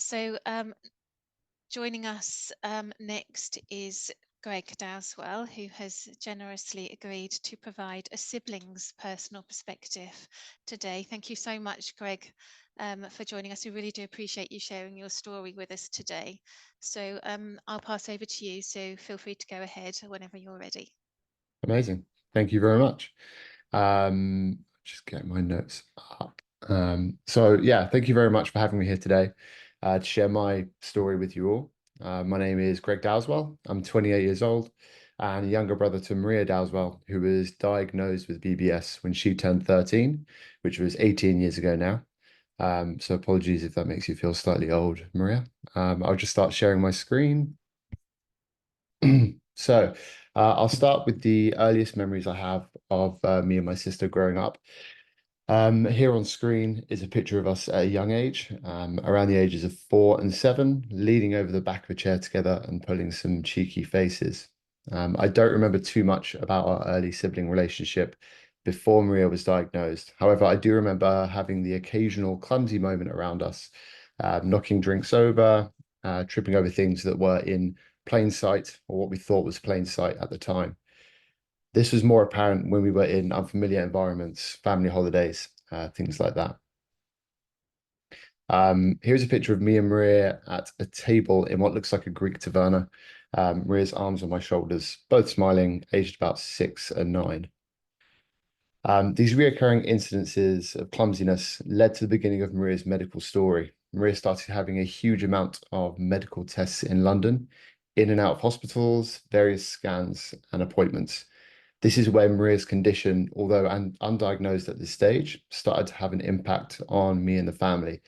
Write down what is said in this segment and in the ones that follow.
So joining us next is Greg Dowswell, who has generously agreed to provide a sibling's personal perspective today. Thank you so much, Greg, for joining us. We really do appreciate you sharing your story with us today. So I'll pass over to you, so feel free to go ahead whenever you're ready. Amazing. Thank you very much. Just get my notes up. So yeah, thank you very much for having me here today to share my story with you all. My name is Greg Dowswell. I'm 28 years old and a younger brother to Maria Dowswell, who was diagnosed with BBS when she turned 13, which was 18 years ago now. So apologies if that makes you feel slightly old, Maria. I'll just start sharing my screen. So I'll start with the earliest memories I have of me and my sister growing up. Here on screen is a picture of us at a young age, around the ages of 4 and 7, leaning over the back of a chair together and pulling some cheeky faces. I don't remember too much about our early sibling relationship before Maria was diagnosed. However, I do remember having the occasional clumsy moment around us, knocking drinks over, tripping over things that were in plain sight, or what we thought was plain sight at the time. This was more apparent when we were in unfamiliar environments, family holidays, things like that. Here's a picture of me and Maria at a table in what looks like a Greek taverna. Maria's arms on my shoulders, both smiling, aged about 6 and 9. These reoccurring incidences of clumsiness led to the beginning of Maria's medical story. Maria started having a huge amount of medical tests in London, in and out of hospitals, various scans and appointments. This is where Maria's condition, although undiagnosed at this stage, started to have an impact on me and the family.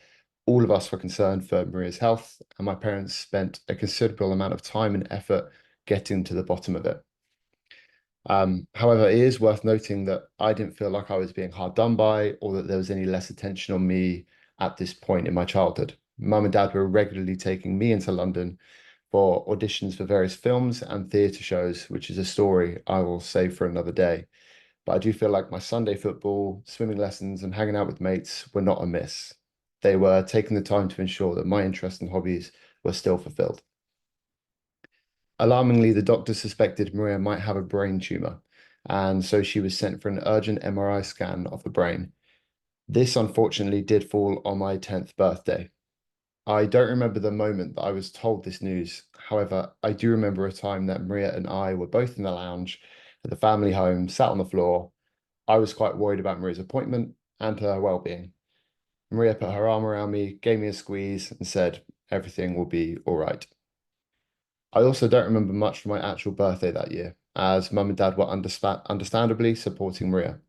All of us were concerned for Maria's health, and my parents spent a considerable amount of time and effort getting to the bottom of it. However, it is worth noting that I didn't feel like I was being hard done by or that there was any less attention on me at this point in my childhood. Mum and Dad were regularly taking me into London for auditions for various films and theatre shows, which is a story I will save for another day. But I do feel like my Sunday football, swimming lessons, and hanging out with mates were not amiss. They were taking the time to ensure that my interests and hobbies were still fulfilled. Alarmingly, the doctor suspected Maria might have a brain tumor, and so she was sent for an urgent MRI scan of the brain. This unfortunately did fall on my 10th birthday. I don't remember the moment that I was told this news. However, I do remember a time that Maria and I were both in the lounge at the family home, sat on the floor. I was quite worried about Maria's appointment and her well-being. Maria put her arm around me, gave me a squeeze, and said, "Everything will be all right." I also don't remember much from my actual birthday that year, as Mum and Dad were understandably supporting Maria.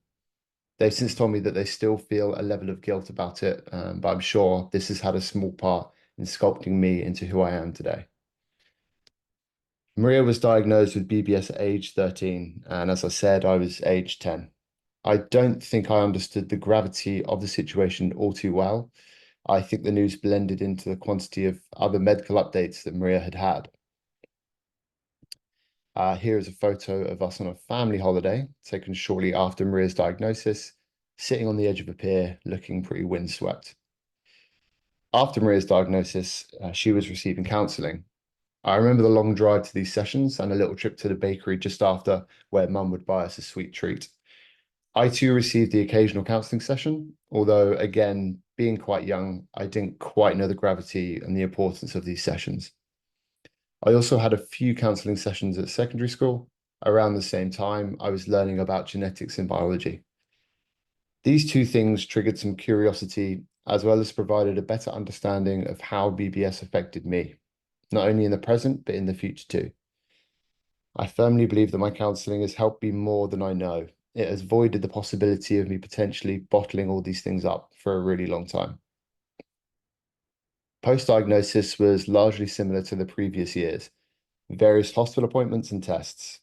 They've since told me that they still feel a level of guilt about it, but I'm sure this has had a small part in sculpting me into who I am today. Maria was diagnosed with BBS at age 13, and as I said, I was age 10. I don't think I understood the gravity of the situation all too well. I think the news blended into the quantity of other medical updates that Maria had had. Here is a photo of us on a family holiday taken shortly after Maria's diagnosis, sitting on the edge of a pier, looking pretty windswept. After Maria's diagnosis, she was receiving counselling. I remember the long drive to these sessions and a little trip to the bakery just after, where Mum would buy us a sweet treat. I too received the occasional counselling session, although again, being quite young, I didn't quite know the gravity and the importance of these sessions. I also had a few counselling sessions at secondary school. Around the same time, I was learning about genetics and biology. These two things triggered some curiosity, as well as provided a better understanding of how BBS affected me, not only in the present, but in the future too. I firmly believe that my counselling has helped me more than I know. It has voided the possibility of me potentially bottling all these things up for a really long time. Post-diagnosis was largely similar to the previous years, various hospital appointments and tests.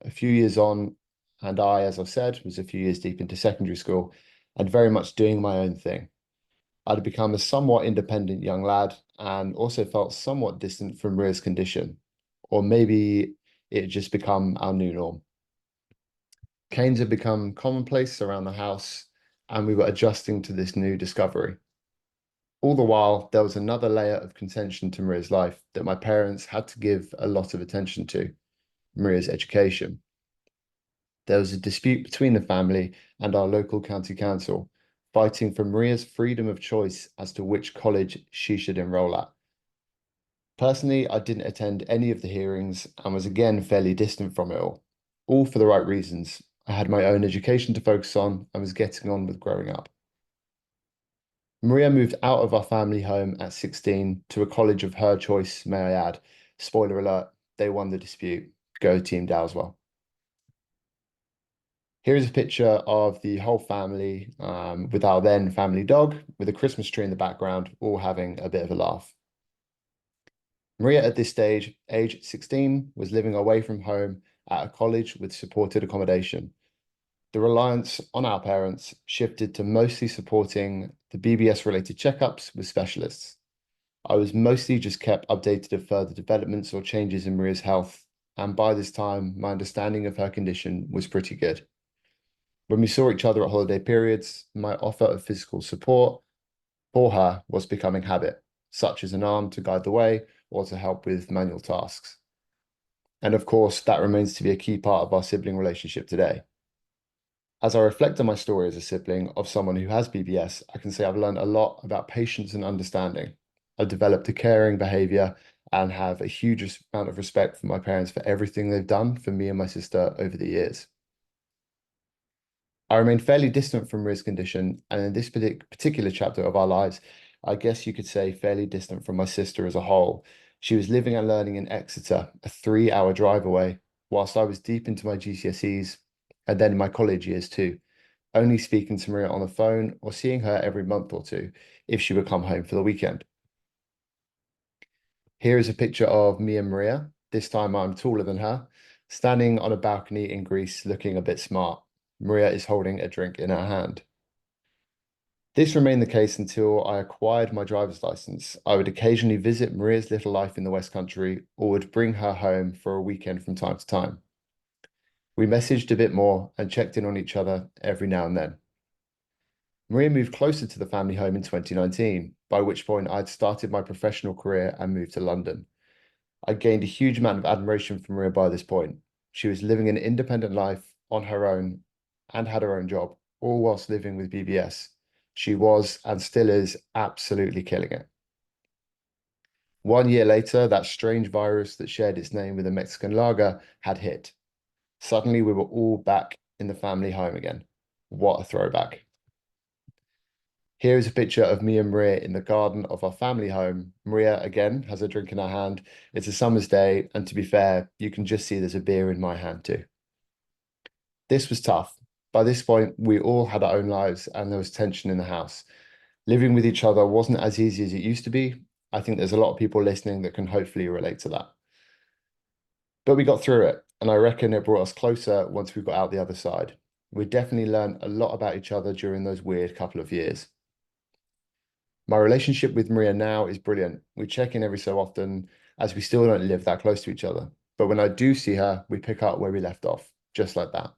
A few years on, and I, as I said, was a few years deep into secondary school and very much doing my own thing. I'd become a somewhat independent young lad and also felt somewhat distant from Maria's condition, or maybe it had just become our new norm. Canes had become commonplace around the house, and we were adjusting to this new discovery. All the while, there was another layer of contention to Maria's life that my parents had to give a lot of attention to: Maria's education. There was a dispute between the family and our local county council, fighting for Maria's freedom of choice as to which college she should enroll at. Personally, I didn't attend any of the hearings and was again fairly distant from it all for the right reasons. I had my own education to focus on and was getting on with growing up. Maria moved out of our family home at 16 to a college of her choice, may I add. Spoiler alert, they won the dispute. Go Team Dowswell. Here is a picture of the whole family with our then family dog, with a Christmas tree in the background, all having a bit of a laugh. Maria at this stage, age 16, was living away from home at a college with supported accommodation. The reliance on our parents shifted to mostly supporting the BBS related checkups with specialists. I was mostly just kept updated of further developments or changes in Maria's health, and by this time, my understanding of her condition was pretty good. When we saw each other at holiday periods, my offer of physical support for her was becoming habit, such as an arm to guide the way or to help with manual tasks. And of course, that remains to be a key part of our sibling relationship today. As I reflect on my story as a sibling of someone who has BBS, I can say I've learned a lot about patience and understanding. I've developed a caring behavior and have a huge amount of respect for my parents for everything they've done for me and my sister over the years. I remain fairly distant from Maria's condition, and in this particular chapter of our lives, I guess you could say fairly distant from my sister as a whole. She was living and learning in Exeter, a 3-hour drive away, whilst I was deep into my GCSEs and then in my college years too, only speaking to Maria on the phone or seeing her every month or two if she would come home for the weekend. Here is a picture of me and Maria. This time I'm taller than her, standing on a balcony in Greece looking a bit smart. Maria is holding a drink in her hand. This remained the case until I acquired my driver's license. I would occasionally visit Maria's little life in the West Country or would bring her home for a weekend from time to time. We messaged a bit more and checked in on each other every now and then. Maria moved closer to the family home in 2019, by which point I'd started my professional career and moved to London. I gained a huge amount of admiration for Maria by this point. She was living an independent life on her own and had her own job, all whilst living with BBS. She was and still is absolutely killing it. 1 year later, that strange virus that shared its name with a Mexican lager had hit. Suddenly, we were all back in the family home again. What a throwback. Here is a picture of me and Maria in the garden of our family home. Maria, again, has a drink in her hand. It's a summer's day, and to be fair, you can just see there's a beer in my hand too. This was tough. By this point, we all had our own lives, and there was tension in the house. Living with each other wasn't as easy as it used to be. I think there's a lot of people listening that can hopefully relate to that. But we got through it, and I reckon it brought us closer once we got out the other side. We definitely learned a lot about each other during those weird couple of years. My relationship with Maria now is brilliant. We check in every so often as we still don't live that close to each other. But when I do see her, we pick up where we left off, just like that.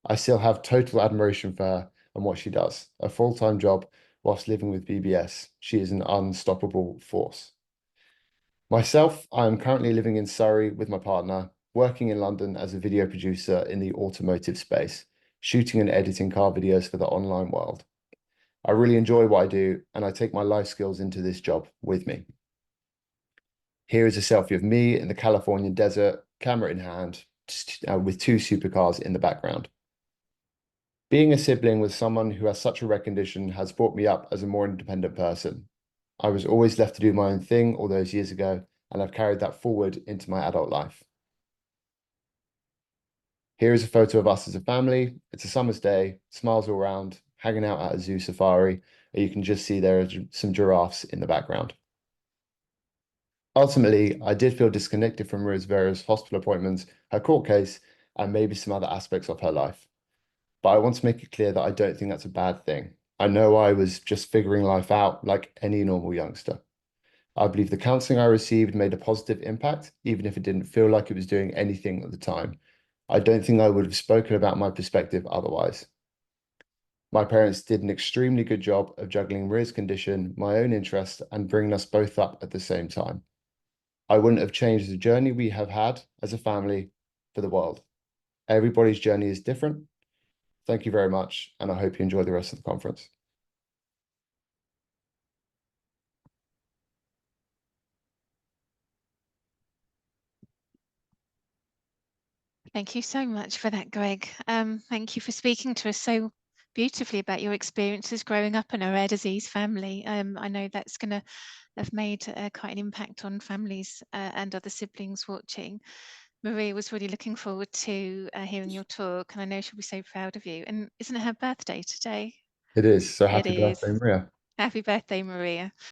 I still have total admiration for her and what she does. A full-time job whilst living with BBS. She is an unstoppable force. Myself, I am currently living in Surrey with my partner, working in London as a video producer in the automotive space, shooting and editing car videos for the online world. I really enjoy what I do, and I take my life skills into this job with me. Here is a selfie of me in the Californian desert, camera in hand, with 2 supercars in the background. Being a sibling with someone who has such a rare condition has brought me up as a more independent person. I was always left to do my own thing all those years ago, and I've carried that forward into my adult life. Here is a photo of us as a family. It's a summer's day, smiles all around, hanging out at a zoo safari, and you can just see there are some giraffes in the background. Ultimately, I did feel disconnected from Maria's various hospital appointments, her court case, and maybe some other aspects of her life. But I want to make it clear that I don't think that's a bad thing. I know I was just figuring life out like any normal youngster. I believe the counseling I received made a positive impact, even if it didn't feel like it was doing anything at the time. I don't think I would have spoken about my perspective otherwise. My parents did an extremely good job of juggling Maria's condition, my own interest, and bringing us both up at the same time. I wouldn't have changed the journey we have had as a family for the world. Everybody's journey is different. Thank you very much, and I hope you enjoy the rest of the conference. Thank you so much for that, Greg. Thank you for speaking to us so beautifully about your experiences growing up in a rare disease family. I know that's going to have made quite an impact on families and other siblings watching. Maria was really looking forward to hearing your talk, and I know she'll be so proud of you. And isn't it her birthday today? It is. So It happy is. birthday, Maria. Happy birthday, Maria.